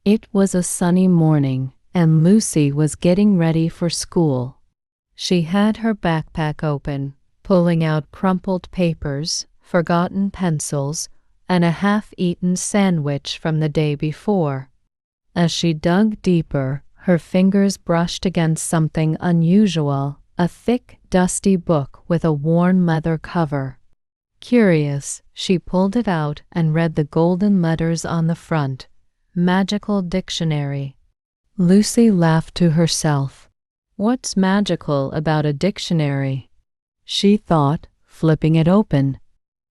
It was a sunny morning, and Lucy was getting ready for school. She had her backpack open, pulling out crumpled papers, forgotten pencils, and a half-eaten sandwich from the day before. As she dug deeper, her fingers brushed against something unusual, a thick, dusty book with a worn leather cover. Curious, she pulled it out and read the golden letters on the front. Magical Dictionary. Lucy laughed to herself. What's magical about a dictionary? She thought, flipping it open.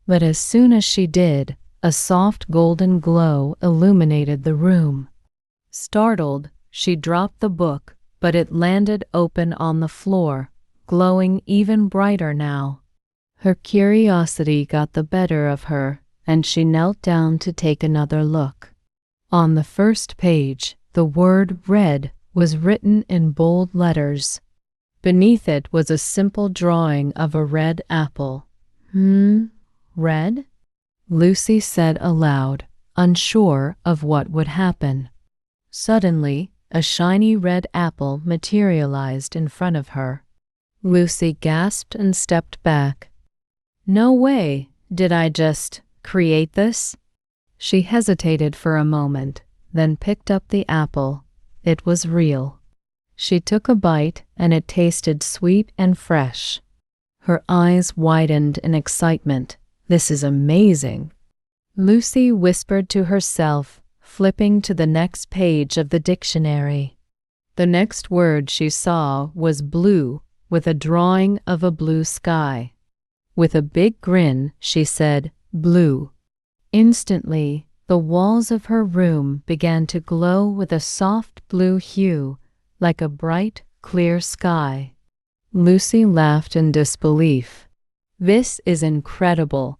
But as soon as she did, a soft golden glow illuminated the room. Startled, she dropped the book, but it landed open on the floor, glowing even brighter now. Her curiosity got the better of her, and she knelt down to take another look. On the first page, the word red was written in bold letters. Beneath it was a simple drawing of a red apple. Red? Lucy said aloud, unsure of what would happen. Suddenly, a shiny red apple materialized in front of her. Lucy gasped and stepped back. No way! Did I just create this? She hesitated for a moment, then picked up the apple. It was real. She took a bite, and it tasted sweet and fresh. Her eyes widened in excitement. This is amazing. Lucy whispered to herself, flipping to the next page of the dictionary. The next word she saw was blue, with a drawing of a blue sky. With a big grin, she said, blue. Instantly, the walls of her room began to glow with a soft blue hue, like a bright, clear sky. Lucy laughed in disbelief. This is incredible.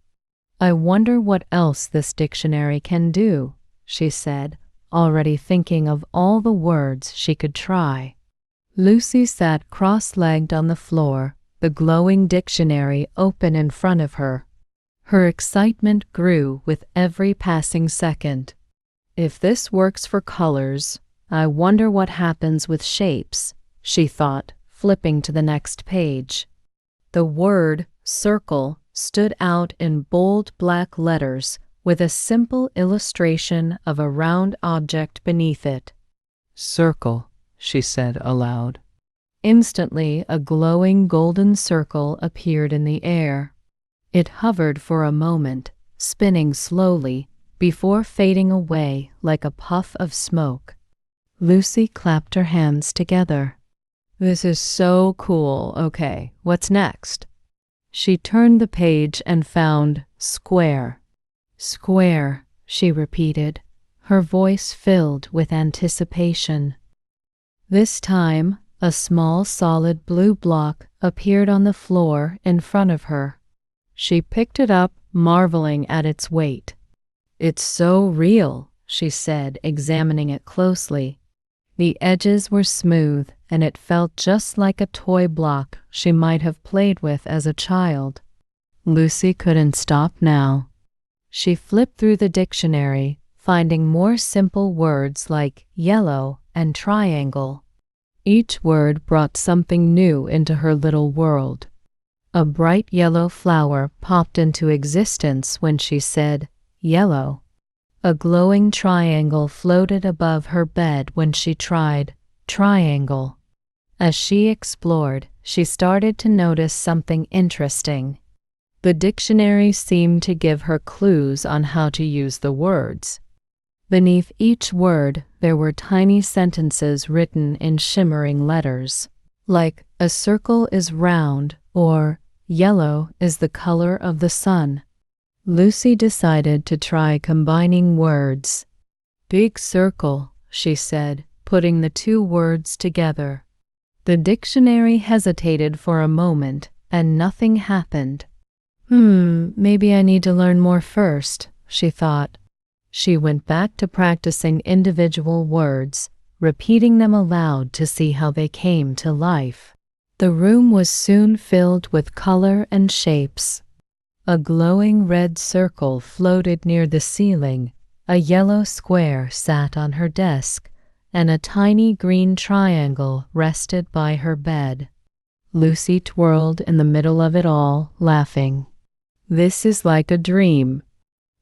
I wonder what else this dictionary can do, she said, already thinking of all the words she could try. Lucy sat cross-legged on the floor, the glowing dictionary open in front of her. Her excitement grew with every passing second. If this works for colors, I wonder what happens with shapes, she thought, flipping to the next page. The word circle stood out in bold black letters with a simple illustration of a round object beneath it. Circle, she said aloud. Instantly, a glowing golden circle appeared in the air. It hovered for a moment, spinning slowly, before fading away like a puff of smoke. Lucy clapped her hands together. This is so cool. Okay, what's next? She turned the page and found square. Square, she repeated, her voice filled with anticipation. This time, a small solid blue block appeared on the floor in front of her. She picked it up, marveling at its weight. It's so real, she said, examining it closely. The edges were smooth, and it felt just like a toy block she might have played with as a child. Lucy couldn't stop now. She flipped through the dictionary, finding more simple words like yellow and triangle. Each word brought something new into her little world. A bright yellow flower popped into existence when she said, yellow. A glowing triangle floated above her bed when she tried, triangle. As she explored, she started to notice something interesting. The dictionary seemed to give her clues on how to use the words. Beneath each word, there were tiny sentences written in shimmering letters, like a circle is round or yellow is the color of the sun. Lucy decided to try combining words. Big circle, she said, putting the two words together. The dictionary hesitated for a moment, and nothing happened. Maybe I need to learn more first, she thought. She went back to practicing individual words, repeating them aloud to see how they came to life. The room was soon filled with color and shapes. A glowing red circle floated near the ceiling, A yellow square sat on her desk, and a tiny green triangle rested by her bed. Lucy twirled in the middle of it all, laughing. This is like a dream.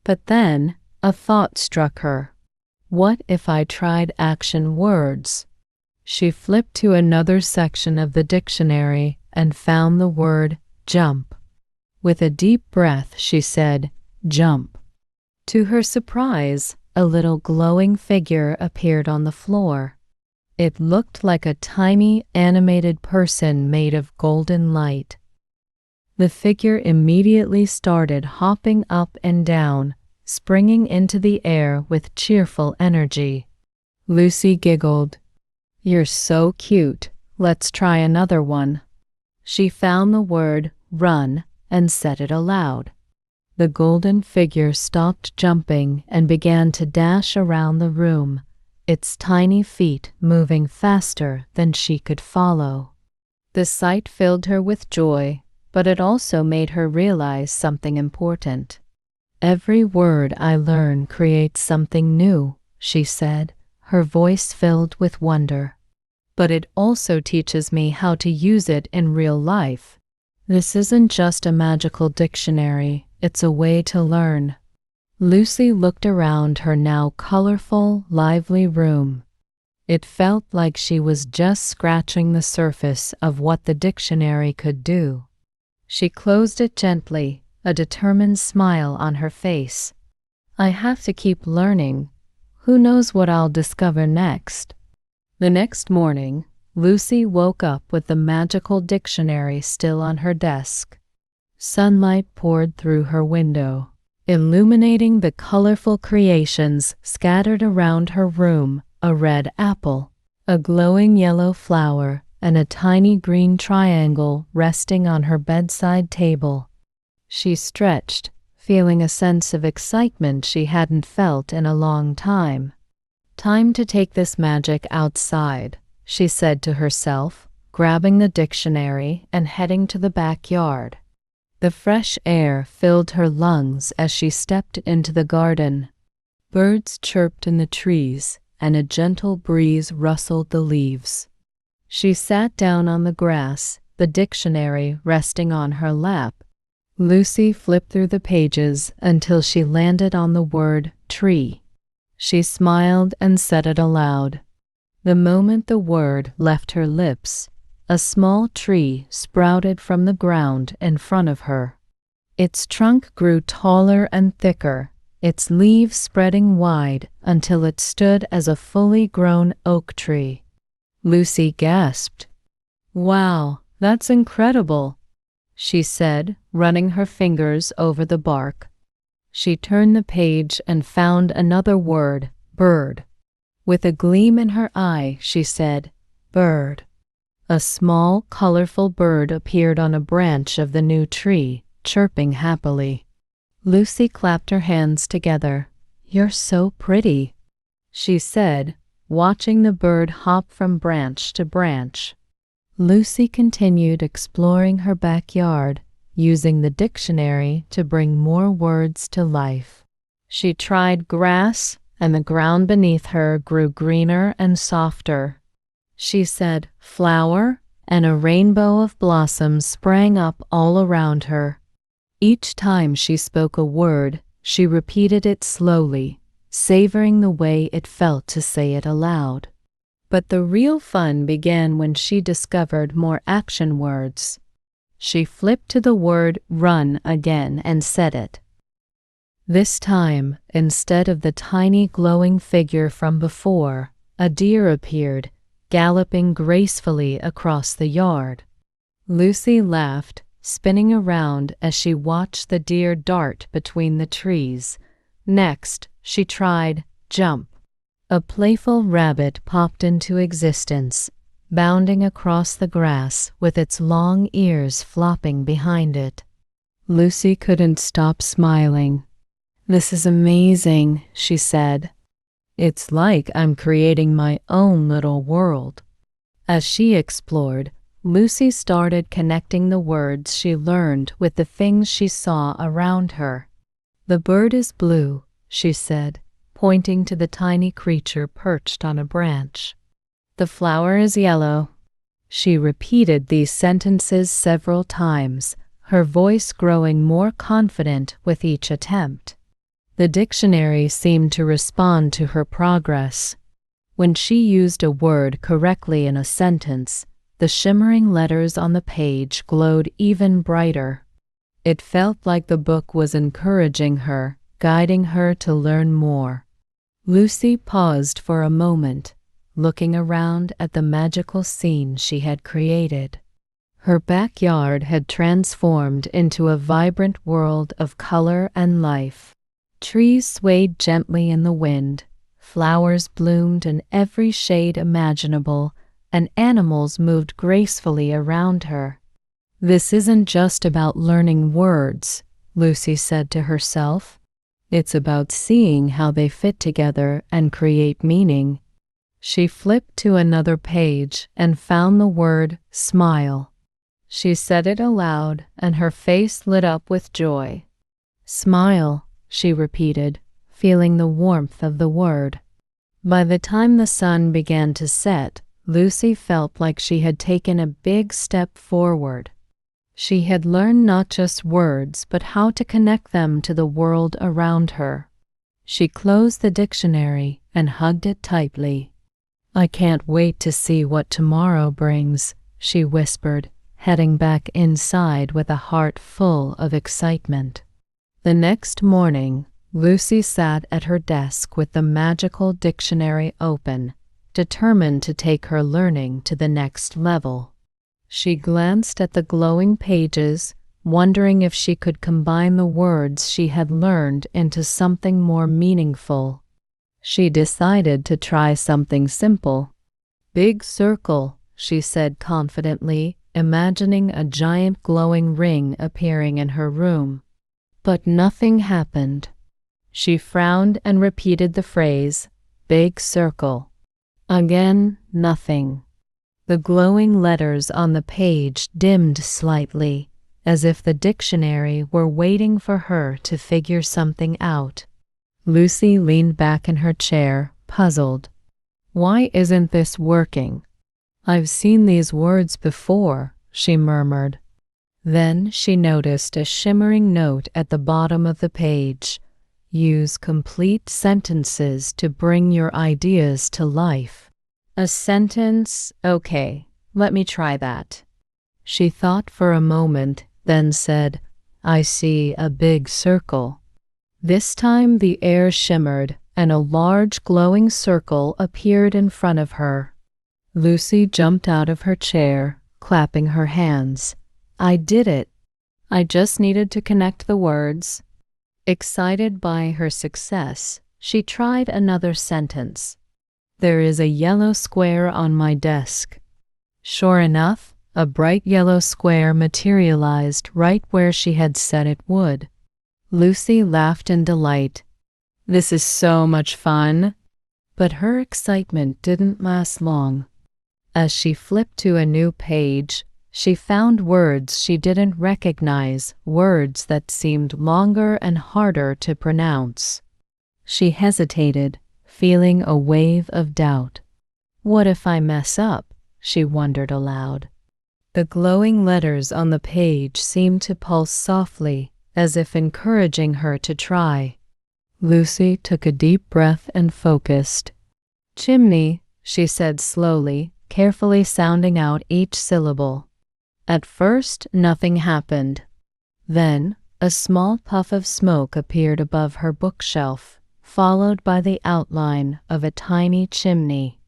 But then a thought struck her. What if I tried action words? She flipped to another section of the dictionary and found the word jump. With a deep breath, she said, "Jump." To her surprise, a little glowing figure appeared on the floor. It looked like a tiny animated person made of golden light. The figure immediately started hopping up and down, springing into the air with cheerful energy. Lucy giggled. "You're so cute. Let's try another one." She found the word run and said it aloud. The golden figure stopped jumping and began to dash around the room, its tiny feet moving faster than she could follow. The sight filled her with joy, but it also made her realize something important. "Every word I learn creates something new," she said, her voice filled with wonder. "But it also teaches me how to use it in real life. This isn't just a magical dictionary, it's a way to learn." Lucy looked around her now colorful, lively room. It felt like she was just scratching the surface of what the dictionary could do. She closed it gently, a determined smile on her face. "I have to keep learning. Who knows what I'll discover next?" The next morning, Lucy woke up with the magical dictionary still on her desk. Sunlight poured through her window, illuminating the colorful creations scattered around her room: a red apple, a glowing yellow flower, and a tiny green triangle resting on her bedside table. She stretched, feeling a sense of excitement she hadn't felt in a long time. "Time to take this magic outside," she said to herself, grabbing the dictionary and heading to the backyard. The fresh air filled her lungs as she stepped into the garden. Birds chirped in the trees, and a gentle breeze rustled the leaves. She sat down on the grass, the dictionary resting on her lap. Lucy flipped through the pages until she landed on the word tree. She smiled and said it aloud. The moment the word left her lips, a small tree sprouted from the ground in front of her. Its trunk grew taller and thicker, its leaves spreading wide until it stood as a fully grown oak tree. Lucy gasped. "Wow, that's incredible," she said, running her fingers over the bark. She turned the page and found another word, bird. With a gleam in her eye, she said, "Bird." A small, colorful bird appeared on a branch of the new tree, chirping happily. Lucy clapped her hands together. "You're so pretty," she said, watching the bird hop from branch to branch. Lucy continued exploring her backyard, using the dictionary to bring more words to life. She tried grass, and the ground beneath her grew greener and softer. She said flower, and a rainbow of blossoms sprang up all around her. Each time she spoke a word, she repeated it slowly, savoring the way it felt to say it aloud. But the real fun began when she discovered more action words. She flipped to the word run again and said it. This time, instead of the tiny glowing figure from before, a deer appeared, galloping gracefully across the yard. Lucy laughed, spinning around as she watched the deer dart between the trees. Next, she tried jump. A playful rabbit popped into existence, bounding across the grass with its long ears flopping behind it. Lucy couldn't stop smiling. "This is amazing," she said. "It's like I'm creating my own little world." As she explored, Lucy started connecting the words she learned with the things she saw around her. "The bird is blue," she said. pointing to the tiny creature perched on a branch. "The flower is yellow." She repeated these sentences several times, her voice growing more confident with each attempt. The dictionary seemed to respond to her progress. When she used a word correctly in a sentence, the shimmering letters on the page glowed even brighter. It felt like the book was encouraging her, guiding her to learn more. Lucy paused for a moment, looking around at the magical scene she had created. Her backyard had transformed into a vibrant world of color and life. Trees swayed gently in the wind, flowers bloomed in every shade imaginable, and animals moved gracefully around her. "This isn't just about learning words," Lucy said to herself. "It's about seeing how they fit together and create meaning." She flipped to another page and found the word smile. She said it aloud, and her face lit up with joy. "Smile," she repeated, feeling the warmth of the word. By the time the sun began to set, Lucy felt like she had taken a big step forward. She had learned not just words, but how to connect them to the world around her. She closed the dictionary and hugged it tightly. "I can't wait to see what tomorrow brings," she whispered, heading back inside with a heart full of excitement. The next morning, Lucy sat at her desk with the magical dictionary open, determined to take her learning to the next level. She glanced at the glowing pages, wondering if she could combine the words she had learned into something more meaningful. She decided to try something simple. "Big circle," she said confidently, imagining a giant glowing ring appearing in her room. But nothing happened. She frowned and repeated the phrase, "big circle." Again, nothing. The glowing letters on the page dimmed slightly, as if the dictionary were waiting for her to figure something out. Lucy leaned back in her chair, puzzled. "Why isn't this working? I've seen these words before," she murmured. Then she noticed a shimmering note at the bottom of the page. "Use complete sentences to bring your ideas to life." A sentence? Okay, let me try that. She thought for a moment, then said, "I see a big circle." This time the air shimmered, and a large glowing circle appeared in front of her. Lucy jumped out of her chair, clapping her hands. "I did it. I just needed to connect the words." Excited by her success, she tried another sentence. "There is a yellow square on my desk." Sure enough, a bright yellow square materialized right where she had said it would. Lucy laughed in delight. "This is so much fun." But her excitement didn't last long. As she flipped to a new page, she found words she didn't recognize, words that seemed longer and harder to pronounce. She hesitated, feeling a wave of doubt. "What if I mess up?" she wondered aloud. The glowing letters on the page seemed to pulse softly, as if encouraging her to try. Lucy took a deep breath and focused. "Chimney," she said slowly, carefully sounding out each syllable. At first, nothing happened. Then, a small puff of smoke appeared above her bookshelf, followed by the outline of a tiny chimney.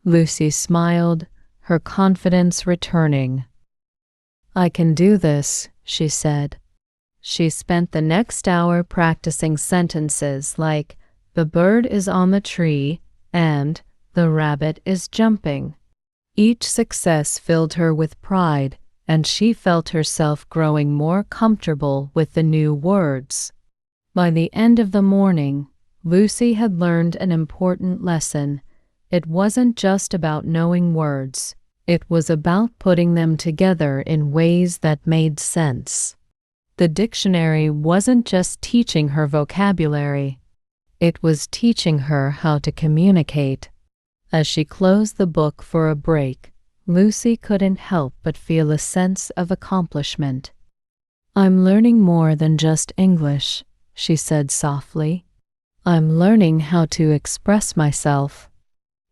Lucy smiled, her confidence returning. "I can do this," she said. She spent the next hour practicing sentences like, "The bird is on the tree," and "The rabbit is jumping." Each success filled her with pride, and she felt herself growing more comfortable with the new words. By the end of the morning, Lucy had learned an important lesson. It wasn't just about knowing words. It was about putting them together in ways that made sense. The dictionary wasn't just teaching her vocabulary. It was teaching her how to communicate. As she closed the book for a break, Lucy couldn't help but feel a sense of accomplishment. "I'm learning more than just English," she said softly. "I'm learning how to express myself."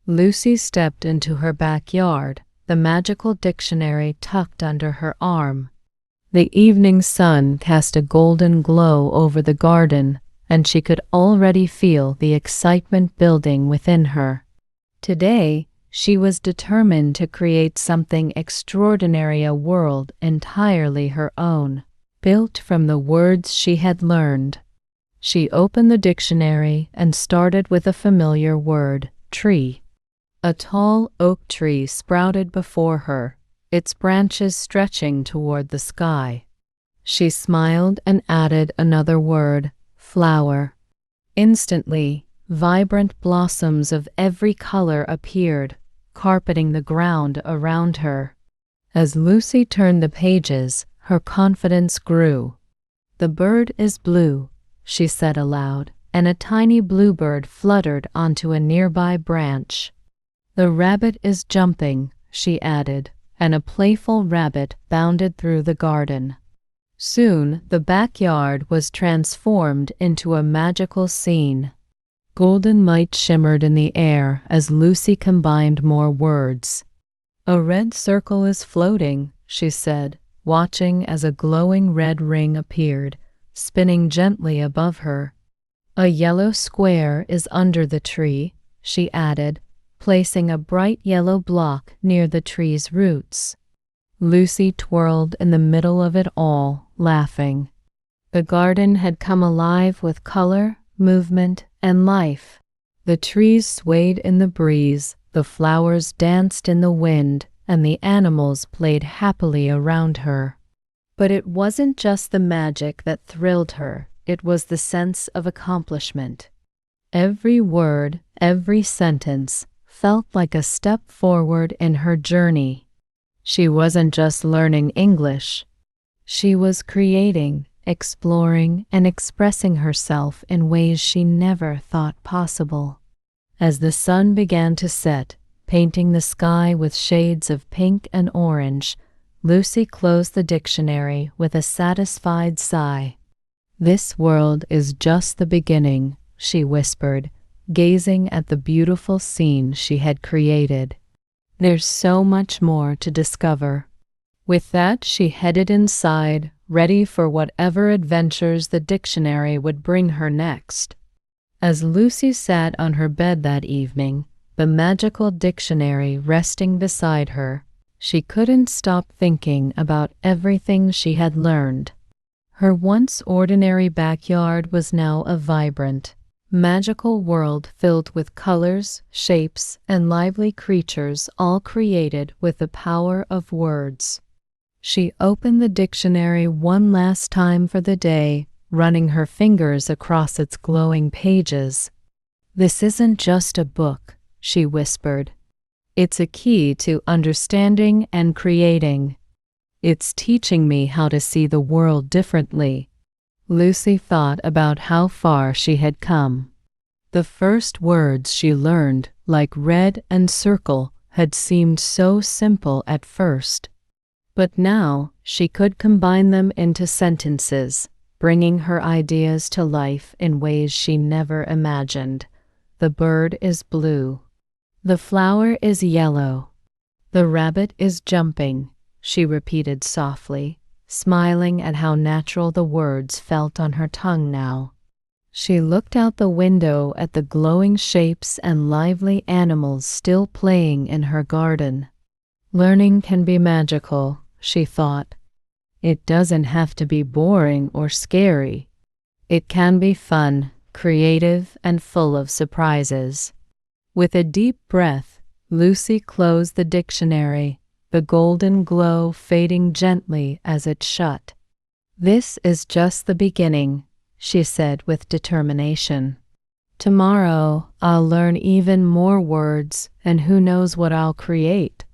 Lucy stepped into her backyard, the magical dictionary tucked under her arm. The evening sun cast a golden glow over the garden, and she could already feel the excitement building within her. Today, she was determined to create something extraordinary, a world entirely her own, built from the words she had learned. She opened the dictionary and started with a familiar word, tree. A tall oak tree sprouted before her, its branches stretching toward the sky. She smiled and added another word, flower. Instantly, vibrant blossoms of every color appeared, carpeting the ground around her. As Lucy turned the pages, her confidence grew. "The bird is blue," she said aloud, and a tiny bluebird fluttered onto a nearby branch. "The rabbit is jumping," she added, and a playful rabbit bounded through the garden. Soon, the backyard was transformed into a magical scene. Golden light shimmered in the air as Lucy combined more words. "A red circle is floating," she said, watching as a glowing red ring appeared, spinning gently above her. "A yellow square is under the tree," she added, placing a bright yellow block near the tree's roots. Lucy twirled in the middle of it all, laughing. The garden had come alive with color, movement, and life. The trees swayed in the breeze, the flowers danced in the wind, and the animals played happily around her. But it wasn't just the magic that thrilled her, it was the sense of accomplishment. Every word, every sentence, felt like a step forward in her journey. She wasn't just learning English. She was creating, exploring, and expressing herself in ways she never thought possible. As the sun began to set, painting the sky with shades of pink and orange, Lucy closed the dictionary with a satisfied sigh. "This world is just the beginning," she whispered, gazing at the beautiful scene she had created. "There's so much more to discover." With that, she headed inside, ready for whatever adventures the dictionary would bring her next. As Lucy sat on her bed that evening, the magical dictionary resting beside her, she couldn't stop thinking about everything she had learned. Her once ordinary backyard was now a vibrant, magical world filled with colors, shapes, and lively creatures, all created with the power of words. She opened the dictionary one last time for the day, running her fingers across its glowing pages. "This isn't just a book," she whispered. "It's a key to understanding and creating. It's teaching me how to see the world differently." Lucy thought about how far she had come. The first words she learned, like red and circle, had seemed so simple at first. But now she could combine them into sentences, bringing her ideas to life in ways she never imagined. "The bird is blue. The flower is yellow. The rabbit is jumping," she repeated softly, smiling at how natural the words felt on her tongue now. She looked out the window at the glowing shapes and lively animals still playing in her garden. Learning can be magical, she thought. It doesn't have to be boring or scary. It can be fun, creative, and full of surprises. With a deep breath, Lucy closed the dictionary, the golden glow fading gently as it shut. "This is just the beginning," she said with determination. "Tomorrow I'll learn even more words, and who knows what I'll create."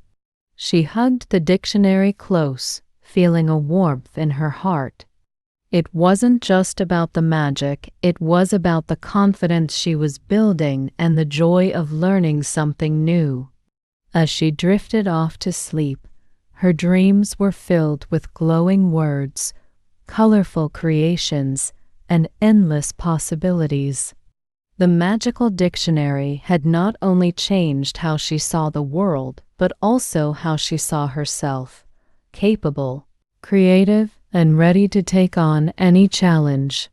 She hugged the dictionary close, feeling a warmth in her heart. It wasn't just about the magic, it was about the confidence she was building and the joy of learning something new. As she drifted off to sleep, her dreams were filled with glowing words, colorful creations, and endless possibilities. The magical dictionary had not only changed how she saw the world, but also how she saw herself, capable, creative, and ready to take on any challenge.